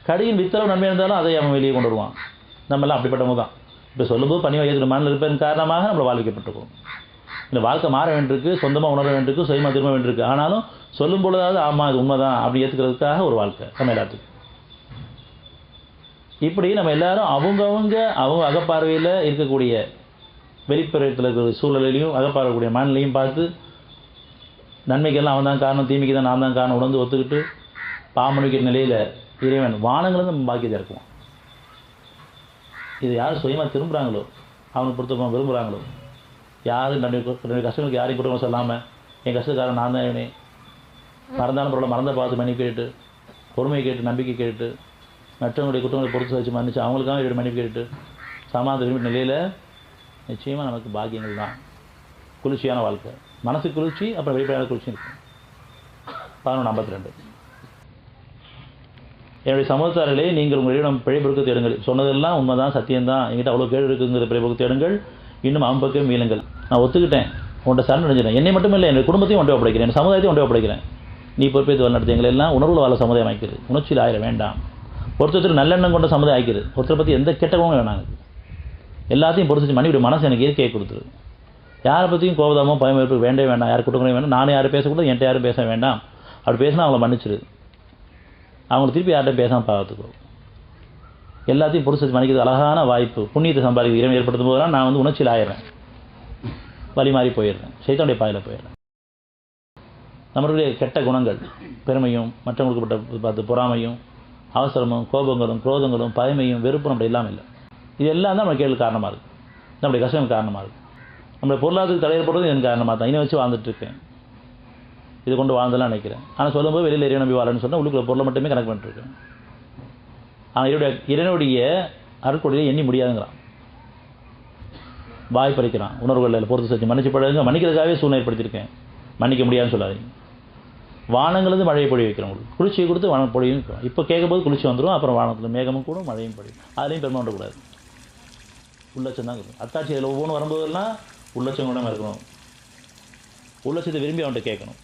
கடியின் வித்தளவு நன்மை இருந்தாலும் அதை அவன் வெளியே கொண்டு வருவான். நம்மளாம் அப்படிப்பட்டவங்க தான். இப்போ சொல்லும்போது பணிவாக ஏற்கிற மனதில் இருப்பதன் காரணமாக நம்மளை வாழ்விக்கப்பட்டிருக்கோம். இந்த வாழ்க்கை மாற வேண்டியிருக்கு, சொந்தமாக உணர வேண்டியிருக்கு, சுயமாக திரும்ப வேண்டியிருக்கு. ஆனாலும் சொல்லும் பொழுதாவது ஆமாம் இது உண்மை தான் அப்படி ஏற்றுக்கிறதுக்காக ஒரு வாழ்க்கை நம்ம எல்லாத்துக்கும். இப்படி நம்ம எல்லாரும் அவங்க அகப்பார்வையில் இருக்கக்கூடிய வெளிப்புறத்தில் இருக்கிற சூழலையும் அகப்பார்வைக்கூடிய மனநிலையும் பார்த்து நன்மைக்கெல்லாம் அவன் தான் காரணம், தீமைக்கு தான் நான் தான் காரணம் உணர்ந்து ஒத்துக்கிட்டு பாமணிக்கிற நிலையில் இறைவன் வானங்களும் நம்ம பாக்கியத்தை இருக்குவோம். இது யார் சுயமாக திரும்புகிறாங்களோ அவனுக்கு பொறுத்தவங்க விரும்புகிறாங்களோ, யாரும் என்னுடைய கஷ்டங்களுக்கு யாரையும் குற்றம் சொல்லாமல் என் கஷ்டக்காரன் நான் தான் இவனே மறந்தாலும் பரவாயில்ல மறந்த பார்த்து மன்னிப்பு கேட்டு பொறுமையை கேட்டு நம்பிக்கை கேட்டு மற்றவங்களுடைய குற்றங்களை பொறுத்து வச்சு மன்னிச்சு அவங்களுக்காக இவருடைய மன்னிப்பு கேட்டு சமாதான விரும்பின நிலையில் நிச்சயமாக நமக்கு பாக்கியங்கள் தான். குளிர்ச்சியான வாழ்க்கை, மனசு குளிர்ச்சி, அப்புறம் வெளிப்படையான குளிர்ச்சி இருக்கும். 11:52 என்னுடைய சமூகத்தார்களே, நீங்கள் உங்களிடம் பிழைப்பொறுக்க தேடுங்கள். சொன்னதெல்லாம் உண்மைதான், சத்தியம்தான், என்கிட்ட அவ்வளோ கேடு இருக்குங்கிற பிழைப்பொறுக்க தேடுங்கள், இன்னும் அவன் பக்கம் மீளுங்கள். நான் ஒத்துக்கிட்டேன், உன்ட்ட சரண் அடைஞ்சிட்டேன். என்னை மட்டும் இல்லை, என்னுடைய குடும்பத்தையும் ஒன்றை ஒப்படைக்கிறேன், என் சமுதாயத்தையும் ஒன்றை ஒப்படைக்கிறேன். நீ பொறுப்பேற்று வழிநடத்தி எங்களை எல்லாம் உணர்வுள்ள வாழ சமுதாயம் ஆக்கிறது. உணர்ச்சியில் ஆயிர வேண்டாம். ஒருத்தர் நல்லெண்ணம் கொண்ட சமுதாயம் ஆக்கிறது. ஒருத்தரை பற்றி எந்த கெட்டவும் வேணாங்க. எல்லாத்தையும் பொறுத்து மன்னிவிட மனசு எனக்கு இயற்கையை கொடுத்துரு. யாரை பற்றியும் கோபதாமோ பயம் வேண்டவே வேண்டாம். யார் குற்றங்களும் வேண்டாம். நானே யாரும் பேசக்கூடாது, என்கிட்ட யாரும் பேச வேண்டாம். அப்படி பேசினா அவங்கள மன்னிச்சிரு. அவங்களை திருப்பி யார்கிட்ட பேசாமல் பார்த்துக்கோ. எல்லாத்தையும் பொறுத்து மன்னிக்கிறது அழகான வாய்ப்பு. புண்ணியத்தை சம்பாதிக்க இறைவன் ஏற்படுத்தும் போதெல்லாம் நான் உணர்ச்சியில் ஆயிடுறேன், வழி மாறி போயிடுறேன், சைத்தானுடைய பாதையில் போயிடுறேன். நம்மளுடைய கெட்ட குணங்கள், பெருமையும் மற்றவங்களுக்கு பார்த்து பொறாமையும் அவசரமும் கோபங்களும் குரோதங்களும் பயமையும் வெறுப்பும் நம்மளை இல்லாமல் இல்லை. இது எல்லாம் தான் நம்ம கேள்வி காரணமாக இருக்குது, நம்மளுடைய கஷ்டங்கள் காரணமாக இருக்குது. நம்மளுடைய பொருளாதாரத்துக்கு தடையப்படுறது எனக்கு காரணமாக தான். இதை வச்சு வாழ்ந்துட்டுருக்கேன், இது கொண்டு வாழ்ந்தெல்லாம் நினைக்கிறேன். ஆனால் சொல்லும்போது வெளியில் இறைவன் நம்பி வாழன்னு சொன்னால் உள்ளுக்குள்ள பொருளை மட்டுமே கணக்கு பண்ணிட்டுருக்கேன். ஆனால் இறைவனுடைய அருட்கொடையை எண்ணி முடியாதுங்கிறான், வாய் பறிக்கிறான். உணர்வுகளில் பொறுத்து செஞ்சு மன்னிச்சு பழகுங்க. மன்னிக்கிறதுக்காகவே சூழ்நிலை ஏற்படுத்தியிருக்கேன், மன்னிக்க முடியாதுன்னு சொல்லாதீங்க. வானங்களது மழையை பொழி வைக்கிறவங்களுக்கு குளிர்ச்சியை கொடுத்து வானம் பொழியும். இப்போ கேட்கும்போது குளிர்ச்சி வந்துடும், அப்புறம் வானத்தில் மேகமும் கூட மழையும் பொழியும். அதுலேயும் பெருமை பண்ணக்கூடாது, உள்ளட்சம் தான் இருக்கணும். அத்தாட்சியில் ஒவ்வொன்றும் வரும்போதெல்லாம் உள்ளட்சம் கூட இருக்கணும். உள்ளட்சத்தை விரும்பி அவன்கிட்ட கேட்கணும்.